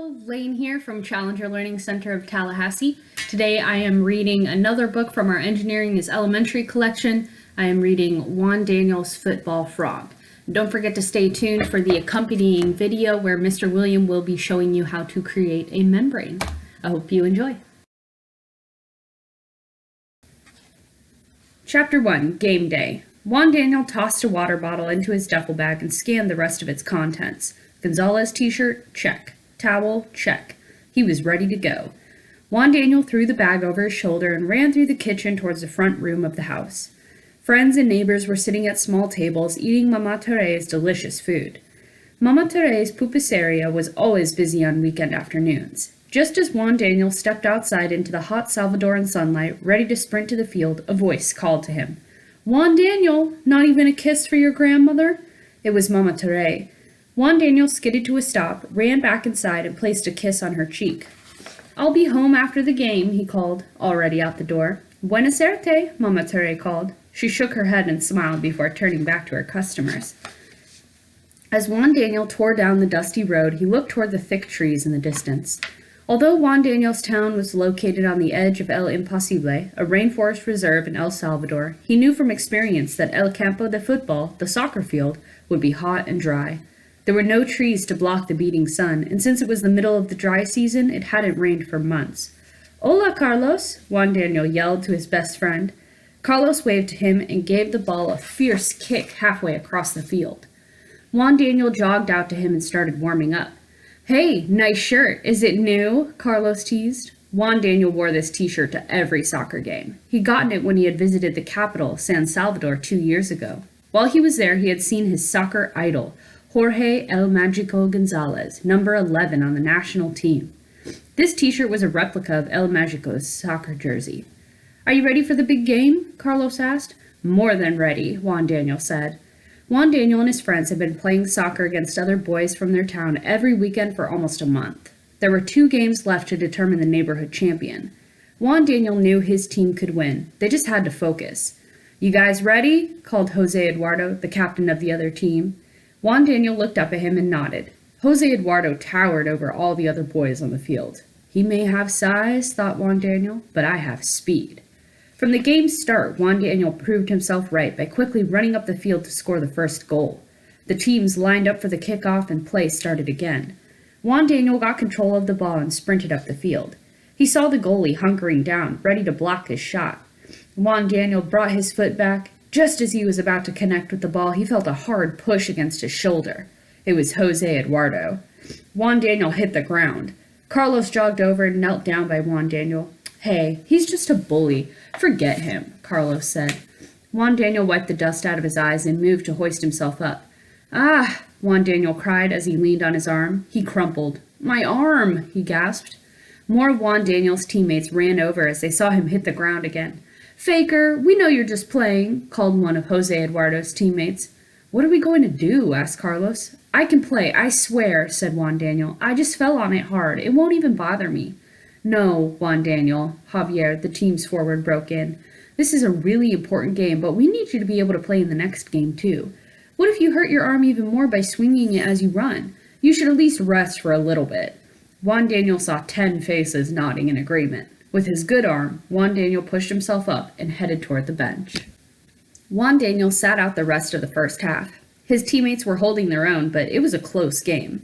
Hello, Lane here from Challenger Learning Center of Tallahassee. Today I am reading another book from our Engineering is Elementary collection. I am reading Juan Daniel's Football Frog. Don't forget to stay tuned for the accompanying video where Mr. William will be showing you how to create a membrane. I hope you enjoy. Chapter 1, Game Day. Juan Daniel tossed a water bottle into his duffel bag and scanned the rest of its contents. Gonzalez t-shirt, check. Towel, check. He was ready to go. Juan Daniel threw the bag over his shoulder and ran through the kitchen towards the front room of the house. Friends and neighbors were sitting at small tables eating Mama Tere's delicious food. Mama Tere's pupuseria was always busy on weekend afternoons. Just as Juan Daniel stepped outside into the hot Salvadoran sunlight, ready to sprint to the field, a voice called to him. "Juan Daniel, not even a kiss for your grandmother?" It was Mama Tere. Juan Daniel skidded to a stop, ran back inside, and placed a kiss on her cheek. "I'll be home after the game," he called, already out the door. "Buena suerte," Mama Tere called. She shook her head and smiled before turning back to her customers. As Juan Daniel tore down the dusty road, he looked toward the thick trees in the distance. Although Juan Daniel's town was located on the edge of El Imposible, a rainforest reserve in El Salvador, he knew from experience that El Campo de Futbol, the soccer field, would be hot and dry. There were no trees to block the beating sun, and since it was the middle of the dry season, it hadn't rained for months. "Hola, Carlos," Juan Daniel yelled to his best friend. Carlos waved to him and gave the ball a fierce kick halfway across the field. Juan Daniel jogged out to him and started warming up. "Hey, nice shirt. Is it new?" Carlos teased. Juan Daniel wore this t-shirt to every soccer game. He'd gotten it when he had visited the capital, San Salvador, 2 years ago. While he was there, he had seen his soccer idol, Jorge El Magico Gonzalez, number 11 on the national team. This t-shirt was a replica of El Magico's soccer jersey. "Are you ready for the big game?" Carlos asked. "More than ready," Juan Daniel said. Juan Daniel and his friends had been playing soccer against other boys from their town every weekend for almost a month. There were 2 games left to determine the neighborhood champion. Juan Daniel knew his team could win. They just had to focus. "You guys ready?" called Jose Eduardo, the captain of the other team. Juan Daniel looked up at him and nodded. Jose Eduardo towered over all the other boys on the field. "He may have size," thought Juan Daniel, "but I have speed." From the game's start, Juan Daniel proved himself right by quickly running up the field to score the first goal. The teams lined up for the kickoff and play started again. Juan Daniel got control of the ball and sprinted up the field. He saw the goalie hunkering down, ready to block his shot. Juan Daniel brought his foot back. Just as he was about to connect with the ball, he felt a hard push against his shoulder. It was Jose Eduardo. Juan Daniel hit the ground. Carlos jogged over and knelt down by Juan Daniel. "Hey, he's just a bully. Forget him," Carlos said. Juan Daniel wiped the dust out of his eyes and moved to hoist himself up. "Ah!" Juan Daniel cried as he leaned on his arm. He crumpled. "My arm!" he gasped. More of Juan Daniel's teammates ran over as they saw him hit the ground again. "Faker, we know you're just playing," called one of Jose Eduardo's teammates. "What are we going to do?" asked Carlos. "I can play, I swear," said Juan Daniel. "I just fell on it hard. It won't even bother me." "No, Juan Daniel," Javier, the team's forward, broke in. "This is a really important game, but we need you to be able to play in the next game, too. What if you hurt your arm even more by swinging it as you run? You should at least rest for a little bit." Juan Daniel saw 10 faces nodding in agreement. With his good arm, Juan Daniel pushed himself up and headed toward the bench. Juan Daniel sat out the rest of the first half. His teammates were holding their own, but it was a close game.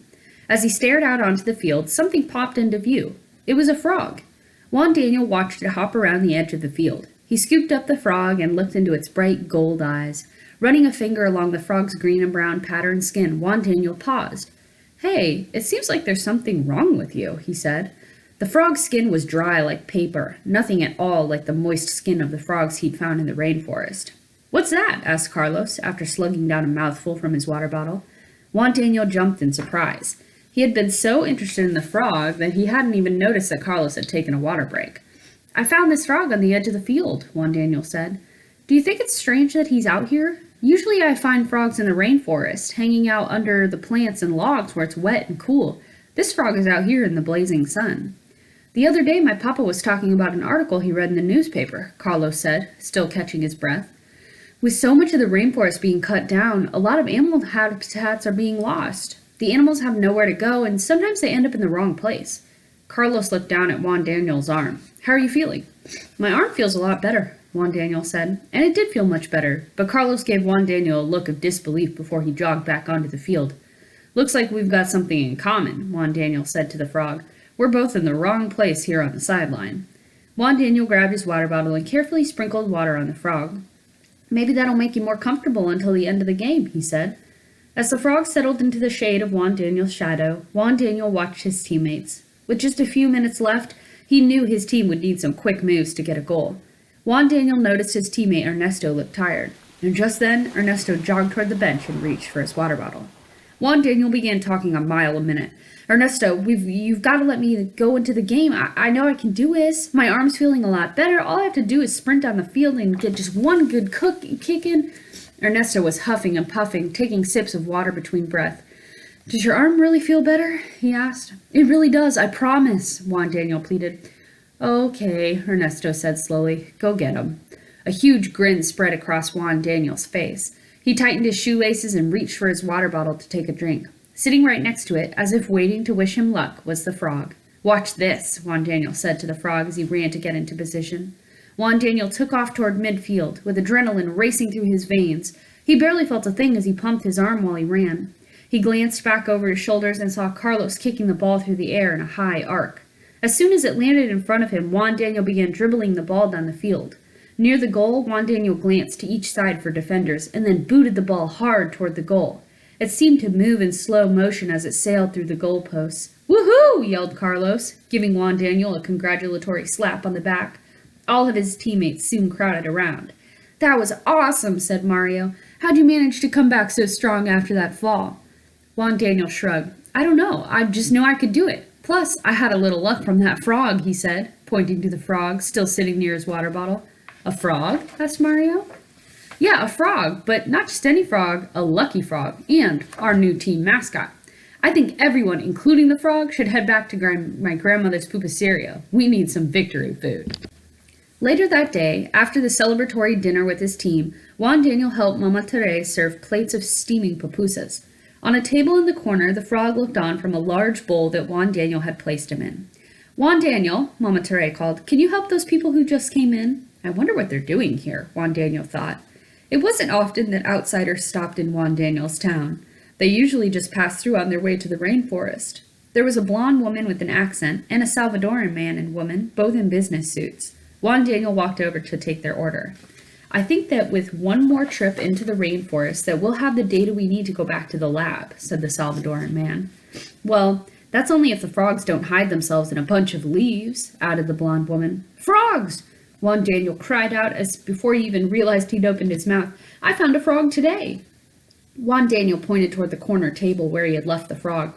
As he stared out onto the field, something popped into view. It was a frog. Juan Daniel watched it hop around the edge of the field. He scooped up the frog and looked into its bright gold eyes. Running a finger along the frog's green and brown patterned skin, Juan Daniel paused. "Hey, it seems like there's something wrong with you," he said. The frog's skin was dry like paper, nothing at all like the moist skin of the frogs he'd found in the rainforest. "What's that?" asked Carlos, after slugging down a mouthful from his water bottle. Juan Daniel jumped in surprise. He had been so interested in the frog that he hadn't even noticed that Carlos had taken a water break. "I found this frog on the edge of the field," Juan Daniel said. "Do you think it's strange that he's out here? Usually I find frogs in the rainforest, hanging out under the plants and logs where it's wet and cool. This frog is out here in the blazing sun." "The other day my papa was talking about an article he read in the newspaper," Carlos said, still catching his breath. "With so much of the rainforest being cut down, a lot of animal habitats are being lost. The animals have nowhere to go, and sometimes they end up in the wrong place. Carlos looked down at Juan Daniel's arm. How are you feeling? My arm feels a lot better, Juan Daniel said, and it did feel much better, but Carlos gave Juan Daniel a look of disbelief before he jogged back onto the field. Looks like we've got something in common, Juan Daniel said to the frog. We're both in the wrong place here on the sideline. Juan Daniel grabbed his water bottle and carefully sprinkled water on the frog. Maybe that'll make you more comfortable until the end of the game, he said. As the frog settled into the shade of Juan Daniel's shadow, Juan Daniel watched his teammates. With just a few minutes left, he knew his team would need some quick moves to get a goal. Juan Daniel noticed his teammate Ernesto looked tired, and just then Ernesto jogged toward the bench and reached for his water bottle. Juan Daniel began talking a mile a minute. Ernesto, you've got to let me go into the game. I know I can do this. My arm's feeling a lot better. All I have to do is sprint down the field and get just one good kick in. Ernesto was huffing and puffing, taking sips of water between breath. Does your arm really feel better? He asked. It really does, I promise, Juan Daniel pleaded. Okay, Ernesto said slowly. Go get him. A huge grin spread across Juan Daniel's face. He tightened his shoelaces and reached for his water bottle to take a drink. Sitting right next to it, as if waiting to wish him luck, was the frog. Watch this, Juan Daniel said to the frog as he ran to get into position. Juan Daniel took off toward midfield, with adrenaline racing through his veins. He barely felt a thing as he pumped his arm while he ran. He glanced back over his shoulders and saw Carlos kicking the ball through the air in a high arc. As soon as it landed in front of him, Juan Daniel began dribbling the ball down the field. Near the goal, Juan Daniel glanced to each side for defenders and then booted the ball hard toward the goal. It seemed to move in slow motion as it sailed through the goalposts. Woohoo! Yelled Carlos, giving Juan Daniel a congratulatory slap on the back. All of his teammates soon crowded around. That was awesome, said Mario. How'd you manage to come back so strong after that fall? Juan Daniel shrugged. I don't know. I just knew I could do it. Plus, I had a little luck from that frog, he said, pointing to the frog still sitting near his water bottle. A frog? Asked Mario. Yeah, a frog, but not just any frog, a lucky frog, and our new team mascot. I think everyone, including the frog, should head back to my grandmother's pupuseria. We need some victory food. Later that day, after the celebratory dinner with his team, Juan Daniel helped Mama Therese serve plates of steaming pupusas. On a table in the corner, the frog looked on from a large bowl that Juan Daniel had placed him in. Juan Daniel, Mama Therese called, can you help those people who just came in? I wonder what they're doing here, Juan Daniel thought. It wasn't often that outsiders stopped in Juan Daniel's town. They usually just passed through on their way to the rainforest. There was a blonde woman with an accent and a Salvadoran man and woman, both in business suits. Juan Daniel walked over to take their order. I think that with one more trip into the rainforest that we'll have the data we need to go back to the lab, said the Salvadoran man. Well, that's only if the frogs don't hide themselves in a bunch of leaves, added the blonde woman. Frogs! Juan Daniel cried out as before he even realized he'd opened his mouth. I found a frog today. Juan Daniel pointed toward the corner table where he had left the frog.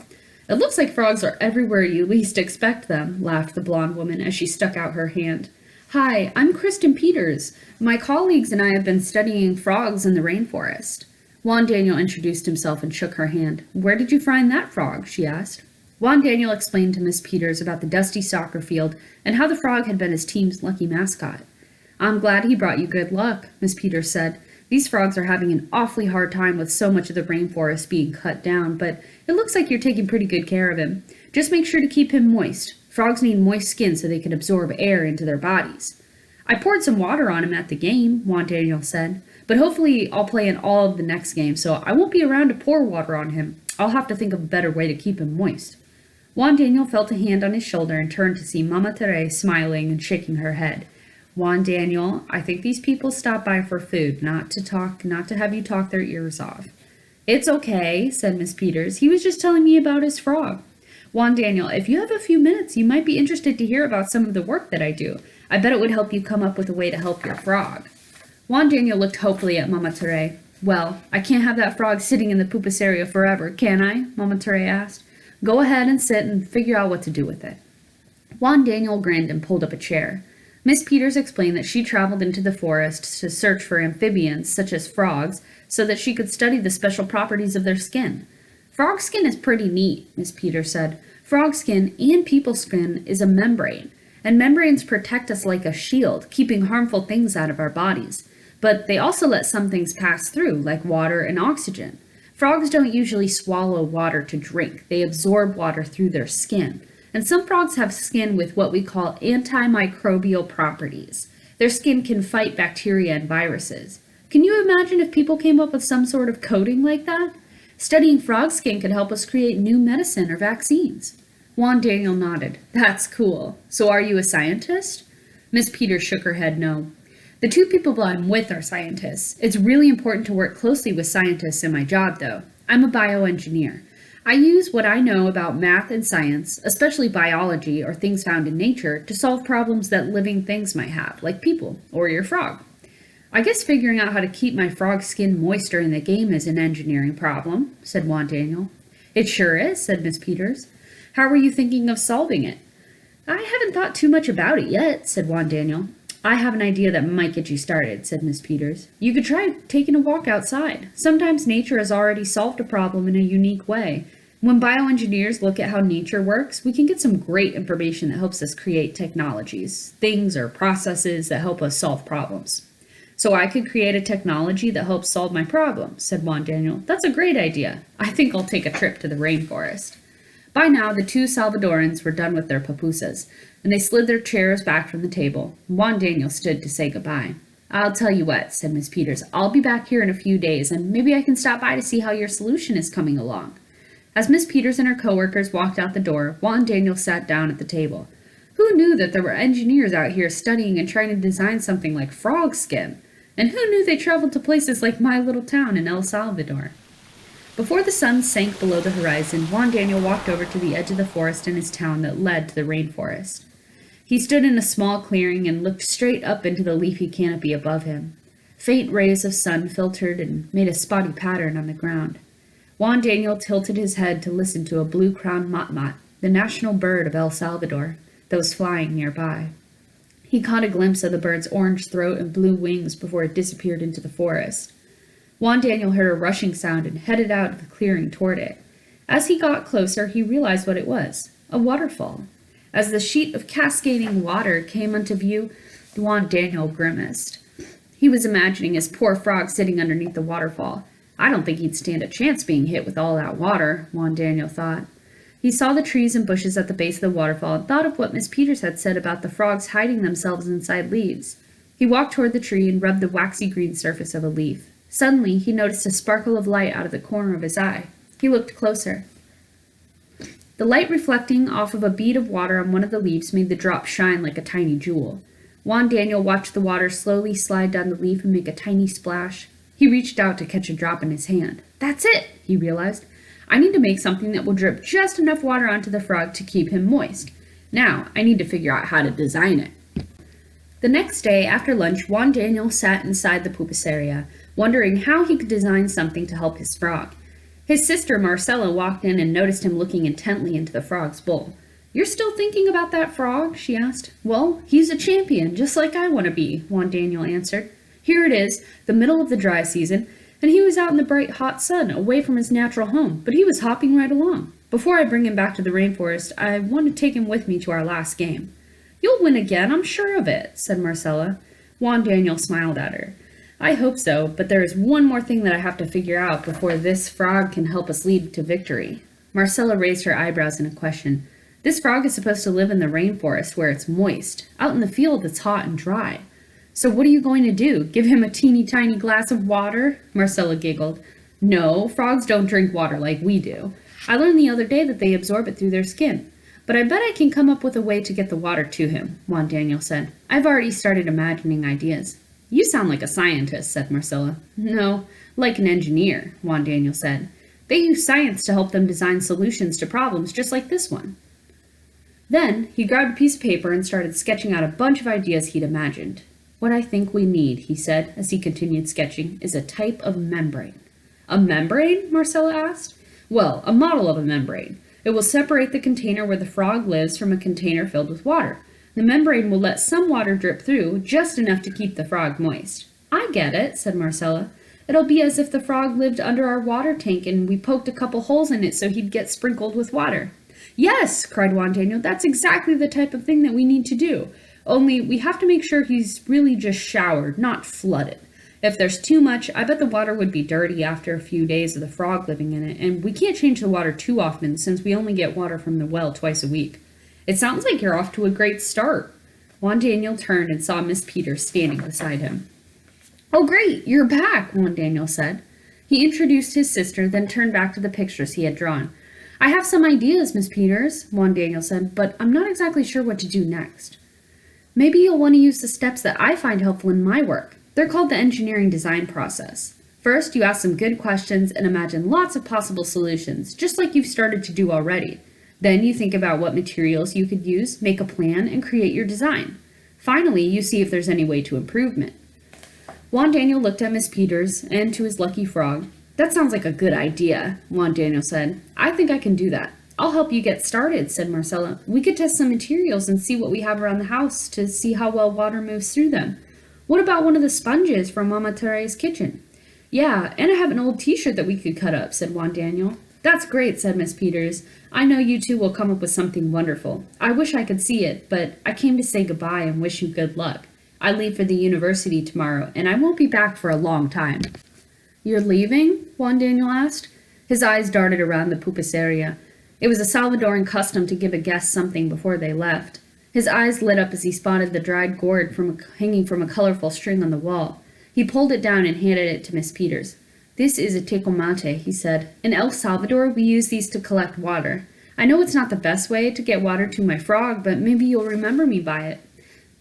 It looks like frogs are everywhere you least expect them, laughed the blonde woman as she stuck out her hand. Hi, I'm Kristen Peters. My colleagues and I have been studying frogs in the rainforest. Juan Daniel introduced himself and shook her hand. Where did you find that frog? She asked. Juan Daniel explained to Miss Peters about the dusty soccer field and how the frog had been his team's lucky mascot. I'm glad he brought you good luck, Miss Peters said. These frogs are having an awfully hard time with so much of the rainforest being cut down, but it looks like you're taking pretty good care of him. Just make sure to keep him moist. Frogs need moist skin so they can absorb air into their bodies. I poured some water on him at the game, Juan Daniel said, but hopefully I'll play in all of the next game, so I won't be around to pour water on him. I'll have to think of a better way to keep him moist. Juan Daniel felt a hand on his shoulder and turned to see Mama Therese smiling and shaking her head. Juan Daniel, I think these people stopped by for food, not to have you talk their ears off. It's okay, said Miss Peters. He was just telling me about his frog. Juan Daniel, if you have a few minutes, you might be interested to hear about some of the work that I do. I bet it would help you come up with a way to help your frog. Juan Daniel looked hopefully at Mama Therese. Well, I can't have that frog sitting in the pupuseria forever, can I? Mama Therese asked. Go ahead and sit and figure out what to do with it. Juan Daniel grinned and pulled up a chair. Miss Peters explained that she traveled into the forest to search for amphibians, such as frogs, so that she could study the special properties of their skin. Frog skin is pretty neat, Miss Peters said. Frog skin and people skin is a membrane, and membranes protect us like a shield, keeping harmful things out of our bodies. But they also let some things pass through, like water and oxygen. Frogs don't usually swallow water to drink. They absorb water through their skin. And some frogs have skin with what we call antimicrobial properties. Their skin can fight bacteria and viruses. Can you imagine if people came up with some sort of coating like that? Studying frog skin could help us create new medicine or vaccines. Juan Daniel nodded. That's cool. So are you a scientist? Miss Peters shook her head no. The two people I'm with are scientists. It's really important to work closely with scientists in my job, though. I'm a bioengineer. I use what I know about math and science, especially biology or things found in nature, to solve problems that living things might have, like people or your frog. I guess figuring out how to keep my frog skin moist during the game is an engineering problem, said Juan Daniel. It sure is, said Miss Peters. How were you thinking of solving it? I haven't thought too much about it yet, said Juan Daniel. I have an idea that might get you started, said Miss Peters. You could try taking a walk outside. Sometimes nature has already solved a problem in a unique way. When bioengineers look at how nature works, we can get some great information that helps us create technologies, things or processes that help us solve problems. So I could create a technology that helps solve my problem, said Juan Daniel. That's a great idea. I think I'll take a trip to the rainforest. By now, the two Salvadorans were done with their pupusas, and they slid their chairs back from the table. Juan Daniel stood to say goodbye. I'll tell you what, said Miss Peters. I'll be back here in a few days, and maybe I can stop by to see how your solution is coming along. As Miss Peters and her coworkers walked out the door, Juan Daniel sat down at the table. Who knew that there were engineers out here studying and trying to design something like frog skin? And who knew they traveled to places like my little town in El Salvador? Before the sun sank below the horizon, Juan Daniel walked over to the edge of the forest in his town that led to the rainforest. He stood in a small clearing and looked straight up into the leafy canopy above him. Faint rays of sun filtered and made a spotty pattern on the ground. Juan Daniel tilted his head to listen to a blue-crowned motmot, the national bird of El Salvador, that was flying nearby. He caught a glimpse of the bird's orange throat and blue wings before it disappeared into the forest. Juan Daniel heard a rushing sound and headed out of the clearing toward it. As he got closer, he realized what it was, a waterfall. As the sheet of cascading water came into view, Juan Daniel grimaced. He was imagining his poor frog sitting underneath the waterfall. I don't think he'd stand a chance being hit with all that water, Juan Daniel thought. He saw the trees and bushes at the base of the waterfall and thought of what Miss Peters had said about the frogs hiding themselves inside leaves. He walked toward the tree and rubbed the waxy green surface of a leaf. Suddenly, he noticed a sparkle of light out of the corner of his eye. He looked closer. The light reflecting off of a bead of water on one of the leaves made the drop shine like a tiny jewel. Juan Daniel watched the water slowly slide down the leaf and make a tiny splash. He reached out to catch a drop in his hand. That's it, he realized. I need to make something that will drip just enough water onto the frog to keep him moist. Now, I need to figure out how to design it. The next day, after lunch, Juan Daniel sat inside the pupusaria, wondering how he could design something to help his frog. His sister Marcella walked in and noticed him looking intently into the frog's bowl. You're still thinking about that frog? She asked. Well, he's a champion, just like I want to be, Juan Daniel answered. Here it is, the middle of the dry season, and he was out in the bright hot sun, away from his natural home, but he was hopping right along. Before I bring him back to the rainforest, I want to take him with me to our last game. You'll win again, I'm sure of it, said Marcella. Juan Daniel smiled at her. I hope so, but there is one more thing that I have to figure out before this frog can help us lead to victory. Marcella raised her eyebrows in a question. This frog is supposed to live in the rainforest where it's moist. Out in the field, it's hot and dry. So what are you going to do? Give him a teeny tiny glass of water? Marcella giggled. No, frogs don't drink water like we do. I learned the other day that they absorb it through their skin. But I bet I can come up with a way to get the water to him, Juan Daniel said. I've already started imagining ideas. You sound like a scientist, said Marcella. No, like an engineer, Juan Daniel said. They use science to help them design solutions to problems just like this one. Then he grabbed a piece of paper and started sketching out a bunch of ideas he'd imagined. What I think we need, he said, as he continued sketching, is a type of membrane. A membrane? Marcella asked. Well, a model of a membrane. It will separate the container where the frog lives from a container filled with water. The membrane will let some water drip through, just enough to keep the frog moist. I get it, said Marcella. It'll be as if the frog lived under our water tank and we poked a couple holes in it so he'd get sprinkled with water. Yes, cried Juan Daniel, that's exactly the type of thing that we need to do. Only we have to make sure he's really just showered, not flooded. If there's too much, I bet the water would be dirty after a few days of the frog living in it, and we can't change the water too often since we only get water from the well twice a week. It sounds like you're off to a great start. Juan Daniel turned and saw Miss Peters standing beside him. Oh, great, you're back, Juan Daniel said. He introduced his sister, then turned back to the pictures he had drawn. I have some ideas, Miss Peters, Juan Daniel said, but I'm not exactly sure what to do next. Maybe you'll want to use the steps that I find helpful in my work. They're called the engineering design process. First, you ask some good questions and imagine lots of possible solutions, just like you've started to do already. Then you think about what materials you could use, make a plan, and create your design. Finally, you see if there's any way to improvement. Juan Daniel looked at Miss Peters and to his lucky frog. That sounds like a good idea, Juan Daniel said. I think I can do that. I'll help you get started, said Marcella. We could test some materials and see what we have around the house to see how well water moves through them. What about one of the sponges from Mama Tere's kitchen? Yeah, and I have an old t-shirt that we could cut up, said Juan Daniel. That's great, said Miss Peters. I know you two will come up with something wonderful. I wish I could see it, but I came to say goodbye and wish you good luck. I leave for the university tomorrow, and I won't be back for a long time. You're leaving? Juan Daniel asked. His eyes darted around the pupuseria. It was a Salvadoran custom to give a guest something before they left. His eyes lit up as he spotted the dried gourd hanging from a colorful string on the wall. He pulled it down and handed it to Miss Peters. This is a tecomate, he said. In El Salvador, we use these to collect water. I know it's not the best way to get water to my frog, but maybe you'll remember me by it.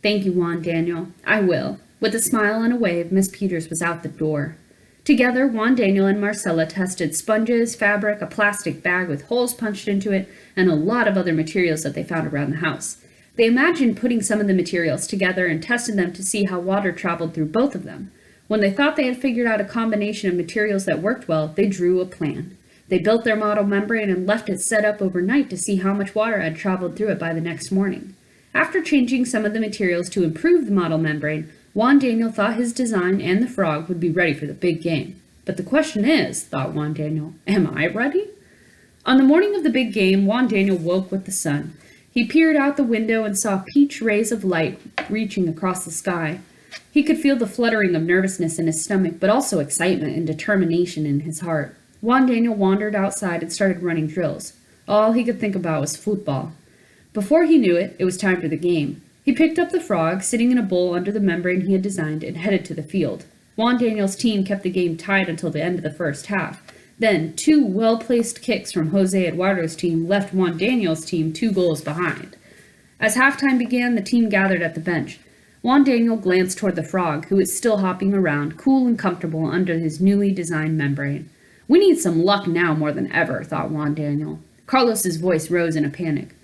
Thank you, Juan Daniel. I will. With a smile and a wave, Miss Peters was out the door. Together, Juan Daniel and Marcella tested sponges, fabric, a plastic bag with holes punched into it, and a lot of other materials that they found around the house. They imagined putting some of the materials together and tested them to see how water traveled through both of them. When they thought they had figured out a combination of materials that worked well, they drew a plan. They built their model membrane and left it set up overnight to see how much water had traveled through it by the next morning. After changing some of the materials to improve the model membrane, Juan Daniel thought his design and the frog would be ready for the big game. But the question is, thought Juan Daniel, am I ready? On the morning of the big game, Juan Daniel woke with the sun. He peered out the window and saw peach rays of light reaching across the sky. He could feel the fluttering of nervousness in his stomach, but also excitement and determination in his heart. Juan Daniel wandered outside and started running drills. All he could think about was football. Before he knew it, it was time for the game. He picked up the frog, sitting in a bowl under the membrane he had designed, and headed to the field. Juan Daniel's team kept the game tied until the end of the first half. Then, two well-placed kicks from Jose Eduardo's team left Juan Daniel's team 2 goals behind. As halftime began, the team gathered at the bench. Juan Daniel glanced toward the frog, who was still hopping around, cool and comfortable under his newly designed membrane. We need some luck now more than ever, thought Juan Daniel. Carlos's voice rose in a panic.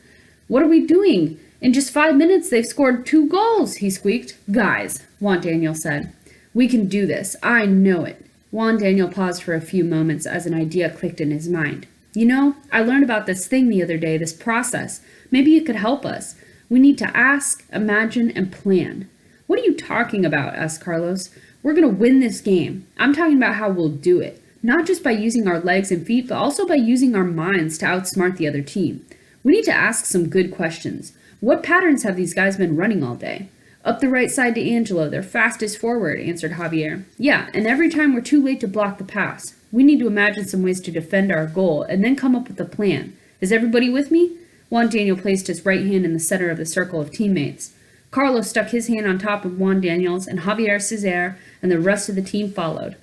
What are we doing? In just 5 minutes, they've scored 2 goals, he squeaked. Guys, Juan Daniel said. We can do this. I know it. Juan Daniel paused for a few moments as an idea clicked in his mind. You know, I learned about this thing the other day, this process. Maybe it could help us. We need to ask, imagine, and plan. What are you talking about? Asked Carlos. We're going to win this game. I'm talking about how we'll do it. Not just by using our legs and feet, but also by using our minds to outsmart the other team. We need to ask some good questions. What patterns have these guys been running all day? Up the right side to Angelo, their fastest forward, answered Javier. Yeah, and every time we're too late to block the pass. We need to imagine some ways to defend our goal and then come up with a plan. Is everybody with me? Juan Daniel placed his right hand in the center of the circle of teammates. Carlos stuck his hand on top of Juan Daniel's, and Javier Cesar and the rest of the team followed.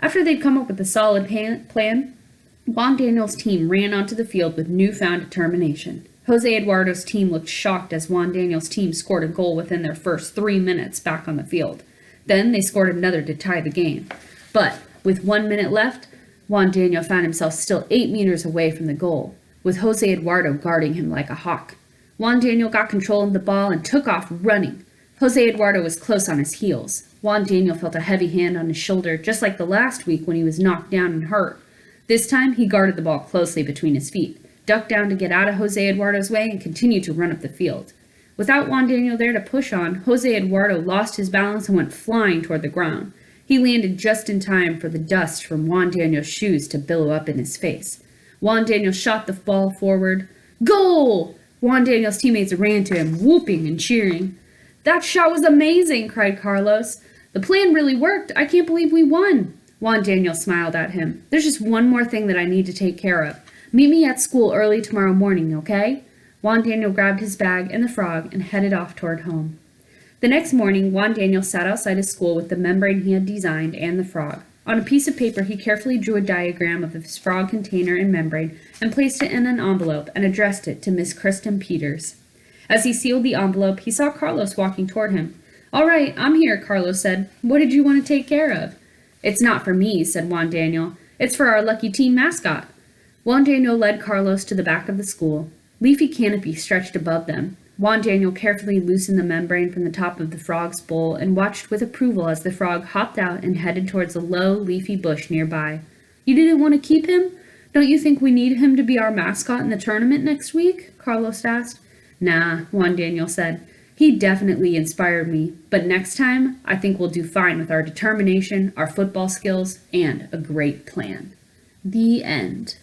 After they'd come up with a solid plan, Juan Daniel's team ran onto the field with newfound determination. Jose Eduardo's team looked shocked as Juan Daniel's team scored a goal within their first 3 minutes back on the field. Then they scored another to tie the game. But with 1 minute left, Juan Daniel found himself still 8 meters away from the goal, with Jose Eduardo guarding him like a hawk. Juan Daniel got control of the ball and took off running. Jose Eduardo was close on his heels. Juan Daniel felt a heavy hand on his shoulder, just like the last week when he was knocked down and hurt. This time, he guarded the ball closely between his feet, ducked down to get out of Jose Eduardo's way, and continued to run up the field. Without Juan Daniel there to push on, Jose Eduardo lost his balance and went flying toward the ground. He landed just in time for the dust from Juan Daniel's shoes to billow up in his face. Juan Daniel shot the ball forward. Goal! Juan Daniel's teammates ran to him, whooping and cheering. That shot was amazing, cried Carlos. The plan really worked. I can't believe we won. Juan Daniel smiled at him. There's just one more thing that I need to take care of. Meet me at school early tomorrow morning, okay? Juan Daniel grabbed his bag and the frog and headed off toward home. The next morning, Juan Daniel sat outside his school with the membrane he had designed and the frog. On a piece of paper, he carefully drew a diagram of his frog container and membrane and placed it in an envelope and addressed it to Miss Kristen Peters. As he sealed the envelope, he saw Carlos walking toward him. "All right, I'm here," Carlos said. "What did you want to take care of?" "It's not for me," said Juan Daniel. "It's for our lucky team mascot." Juan Daniel led Carlos to the back of the school. Leafy canopy stretched above them. Juan Daniel carefully loosened the membrane from the top of the frog's bowl and watched with approval as the frog hopped out and headed towards a low, leafy bush nearby. "You didn't want to keep him? Don't you think we need him to be our mascot in the tournament next week?" Carlos asked. "Nah," Juan Daniel said. "He definitely inspired me, but next time I think we'll do fine with our determination, our football skills, and a great plan." The end.